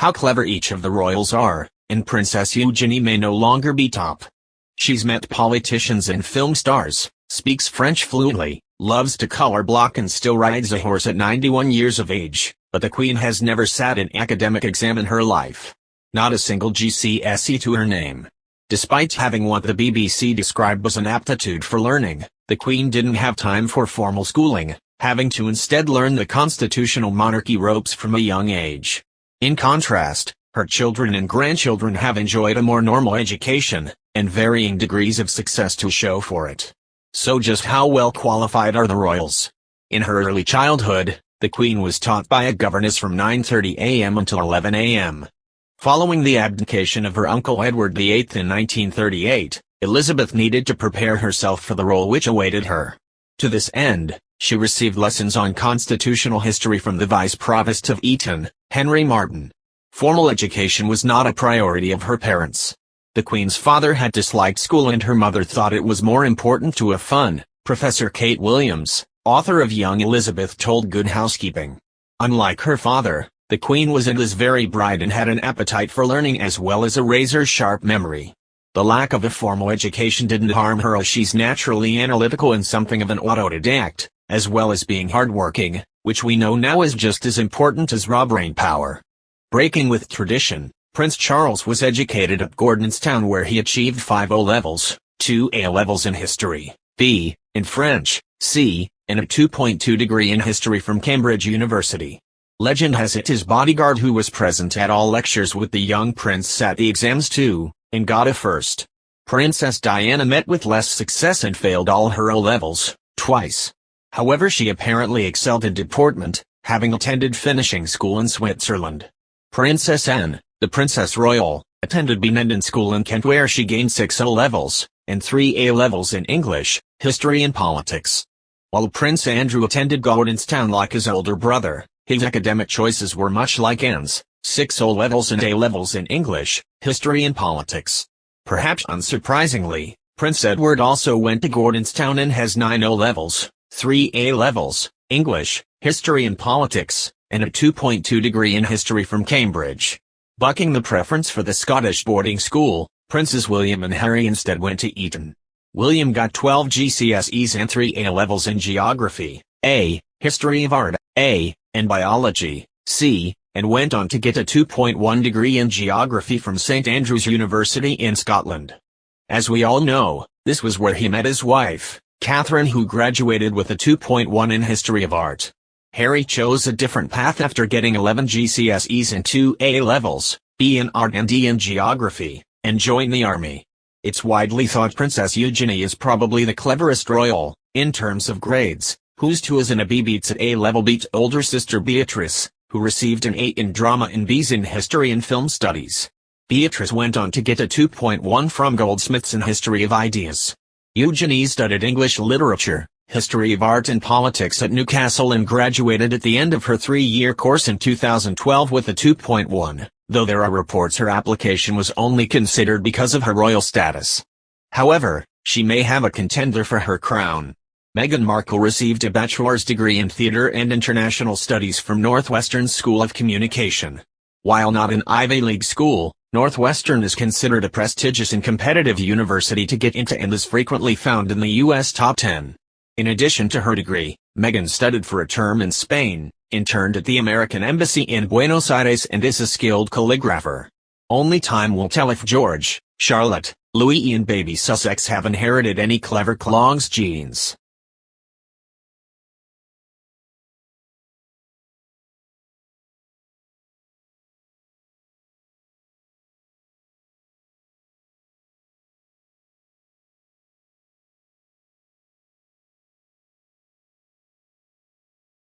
how clever each of the royals are, and Princess Eugenie may no longer be top. She's met politicians and film stars, speaks French fluently, loves to color block and still rides a horse at 91 years of age, but the Queen has never sat an academic exam in her life. Not a single GCSE to her name. Despite having what the BBC described as an aptitude for learning, the Queen didn't have time for formal schooling, having to instead learn the constitutional monarchy ropes from a young age. In contrast, her children and grandchildren have enjoyed a more normal education, and varying degrees of success to show for it. So just how well qualified are the royals? In her early childhood, the Queen was taught by a governess from 9:30 a.m. until 11 a.m. Following the abdication of her uncle Edward VIII in 1938, Elizabeth needed to prepare herself for the role which awaited her. To this end, she received lessons on constitutional history from the Vice Provost of Eton, Henry Martin. Formal education was not a priority of her parents. The Queen's father had disliked school and her mother thought it was more important to have fun, Professor Kate Williams, author of Young Elizabeth told Good Housekeeping. Unlike her father, the Queen was and is very bright and had an appetite for learning as well as a razor-sharp memory. The lack of a formal education didn't harm her as she's naturally analytical and something of an autodidact, as well as being hardworking, which we know now is just as important as raw brain power. Breaking with tradition, Prince Charles was educated at Gordonstown where he achieved 5 O-levels, 2 A-levels in history, B, in French, C, and a 2.2 degree in history from Cambridge University. Legend has it his bodyguard who was present at all lectures with the young prince sat the exams too, and got a first. Princess Diana met with less success and failed all her O-levels, twice. However, she apparently excelled in deportment, having attended finishing school in Switzerland. Princess Anne, the Princess Royal, attended Benenden School in Kent where she gained 6 O-levels, and 3 A-levels in English, history and politics. While Prince Andrew attended Gordonstown like his older brother, his academic choices were much like Anne's, 6 O-levels and A-levels in English, history and politics. Perhaps unsurprisingly, Prince Edward also went to Gordonstown and has 9 O-levels, 3 A-levels, English, history and politics, and a 2.2 degree in history from Cambridge. Bucking the preference for the Scottish boarding school, Princes William and Harry instead went to Eton. William got 12 GCSEs and 3 A-levels in geography, A, history of art, A, and biology, C, and went on to get a 2.1 degree in geography from St Andrews University in Scotland. As we all know, this was where he met his wife, Catherine, who graduated with a 2.1 in history of art. Harry chose a different path after getting 11 GCSEs and 2 A-levels, B in art and D in geography, and joined the army. It's widely thought Princess Eugenie is probably the cleverest royal, in terms of grades, whose 2's and a B beats at A-level beat older sister Beatrice, who received an A in drama and B's in history and film studies. Beatrice went on to get a 2.1 from Goldsmiths in history of ideas. Eugenie studied English literature, history of art and politics at Newcastle and graduated at the end of her 3-year course in 2012 with a 2.1, though there are reports her application was only considered because of her royal status. However, she may have a contender for her crown. Meghan Markle received a bachelor's degree in theatre and international studies from Northwestern School of Communication. While not an Ivy League school, Northwestern is considered a prestigious and competitive university to get into and is frequently found in the U.S. top 10. In addition to her degree, Meghan studied for a term in Spain, interned at the American Embassy in Buenos Aires and is a skilled calligrapher. Only time will tell if George, Charlotte, Louis and baby Sussex have inherited any clever clogs genes.